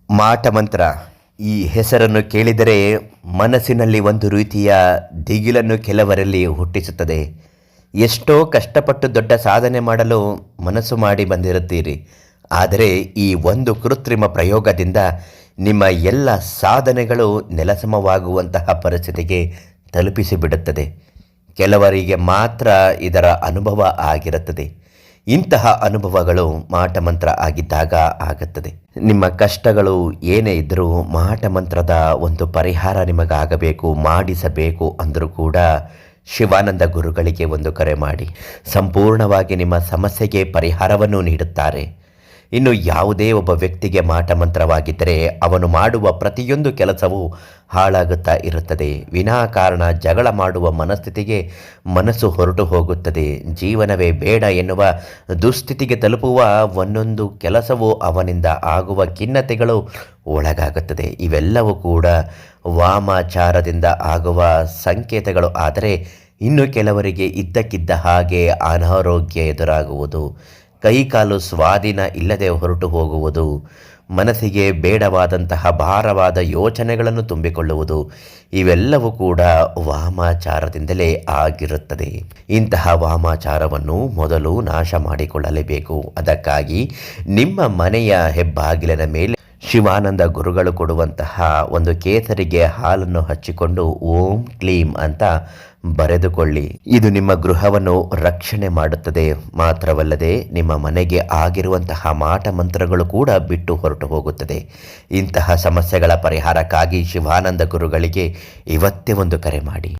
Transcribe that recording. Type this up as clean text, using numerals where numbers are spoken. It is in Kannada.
ಮಾಟಮಂತ್ರ ಈ ಹೆಸರನ್ನು ಕೇಳಿದರೆ ಮನಸ್ಸಿನಲ್ಲಿ ಒಂದು ರೀತಿಯ ದಿಗಿಲನ್ನು ಕೆಲವರಲ್ಲಿ ಹುಟ್ಟಿಸುತ್ತದೆ. ಎಷ್ಟೋ ಕಷ್ಟಪಟ್ಟು ದೊಡ್ಡ ಸಾಧನೆ ಮಾಡಲು ಮನಸ್ಸು ಮಾಡಿ ಬಂದಿರುತ್ತೀರಿ. ಆದರೆ ಈ ಒಂದು ಕೃತ್ರಿಮ ಪ್ರಯೋಗದಿಂದ ನಿಮ್ಮ ಎಲ್ಲ ಸಾಧನೆಗಳು ನೆಲಸಮವಾಗುವಂತಹ ಪರಿಸ್ಥಿತಿಗೆ ತಲುಪಿಸಿಬಿಡುತ್ತದೆ. ಕೆಲವರಿಗೆ ಮಾತ್ರ ಇದರ ಅನುಭವ ಆಗಿರುತ್ತದೆ. ಇಂತಹ ಅನುಭವಗಳು ಮಾಟಮಂತ್ರ ಆಗಿದ್ದಾಗ ಆಗುತ್ತದೆ. ನಿಮ್ಮ ಕಷ್ಟಗಳು ಏನೇ ಇದ್ದರೂ ಮಾಟಮಂತ್ರದ ಒಂದು ಪರಿಹಾರ ನಿಮಗಾಗಬೇಕು, ಮಾಡಿಸಬೇಕು ಅಂದರೂ ಕೂಡ ಶಿವಾನಂದ ಗುರುಗಳಿಗೆ ಒಂದು ಕರೆ ಮಾಡಿ. ಸಂಪೂರ್ಣವಾಗಿ ನಿಮ್ಮ ಸಮಸ್ಯೆಗೆ ಪರಿಹಾರವನ್ನು ನೀಡುತ್ತಾರೆ. ಇನ್ನು ಯಾವುದೇ ಒಬ್ಬ ವ್ಯಕ್ತಿಗೆ ಮಾಟಮಂತ್ರವಾಗಿದ್ದರೆ ಅವನು ಮಾಡುವ ಪ್ರತಿಯೊಂದು ಕೆಲಸವೂ ಹಾಳಾಗುತ್ತಾ ಇರುತ್ತದೆ. ವಿನಾಕಾರಣ ಜಗಳ ಮಾಡುವ ಮನಸ್ಥಿತಿಗೆ ಮನಸ್ಸು ಹೊರಟು ಹೋಗುತ್ತದೆ. ಜೀವನವೇ ಬೇಡ ಎನ್ನುವ ದುಸ್ಥಿತಿಗೆ ತಲುಪುವ ಒಂದೊಂದು ಕೆಲಸವೂ ಅವನಿಂದ ಆಗುವ ಖಿನ್ನತೆಗಳು ಒಳಗಾಗುತ್ತದೆ. ಇವೆಲ್ಲವೂ ಕೂಡ ವಾಮಾಚಾರದಿಂದ ಆಗುವ ಸಂಕೇತಗಳು. ಆದರೆ ಇನ್ನು ಕೆಲವರಿಗೆ ಇದ್ದಕ್ಕಿದ್ದ ಹಾಗೆ ಅನಾರೋಗ್ಯ ಎದುರಾಗುವುದು, ಕೈಕಾಲು ಸ್ವಾಧೀನ ಇಲ್ಲದೆ ಹೊರಟು ಹೋಗುವುದು, ಮನಸ್ಸಿಗೆ ಬೇಡವಾದಂತಹ ಭಾರವಾದ ಯೋಚನೆಗಳನ್ನು ತುಂಬಿಕೊಳ್ಳುವುದು, ಇವೆಲ್ಲವೂ ಕೂಡ ವಾಮಾಚಾರದಿಂದಲೇ ಆಗಿರುತ್ತದೆ. ಇಂತಹ ವಾಮಾಚಾರವನ್ನು ಮೊದಲು ನಾಶ ಮಾಡಿಕೊಳ್ಳಲೇಬೇಕು. ಅದಕ್ಕಾಗಿ ನಿಮ್ಮ ಮನೆಯ ಹೆಬ್ಬಾಗಿಲಿನ ಮೇಲೆ ಶಿವಾನಂದ ಗುರುಗಳು ಕೊಡುವಂತಹ ಒಂದು ಕೇಸರಿಗೆ ಹಾಲನ್ನು ಹಚ್ಚಿಕೊಂಡು ಓಂ ಕ್ಲೀಂ ಅಂತ ಬರೆದುಕೊಳ್ಳಿ. ಇದು ನಿಮ್ಮ ಗೃಹವನ್ನು ರಕ್ಷಣೆ ಮಾಡುತ್ತದೆ. ಮಾತ್ರವಲ್ಲದೆ ನಿಮ್ಮ ಮನೆಗೆ ಆಗಿರುವಂತಹ ಮಾಟಮಂತ್ರಗಳು ಕೂಡ ಬಿಟ್ಟು ಹೊರಟು ಹೋಗುತ್ತದೆ. ಇಂತಹ ಸಮಸ್ಯೆಗಳ ಪರಿಹಾರಕ್ಕಾಗಿ ಶಿವಾನಂದ ಗುರುಗಳಿಗೆ ಇವತ್ತೇ ಒಂದು ಕರೆ ಮಾಡಿ.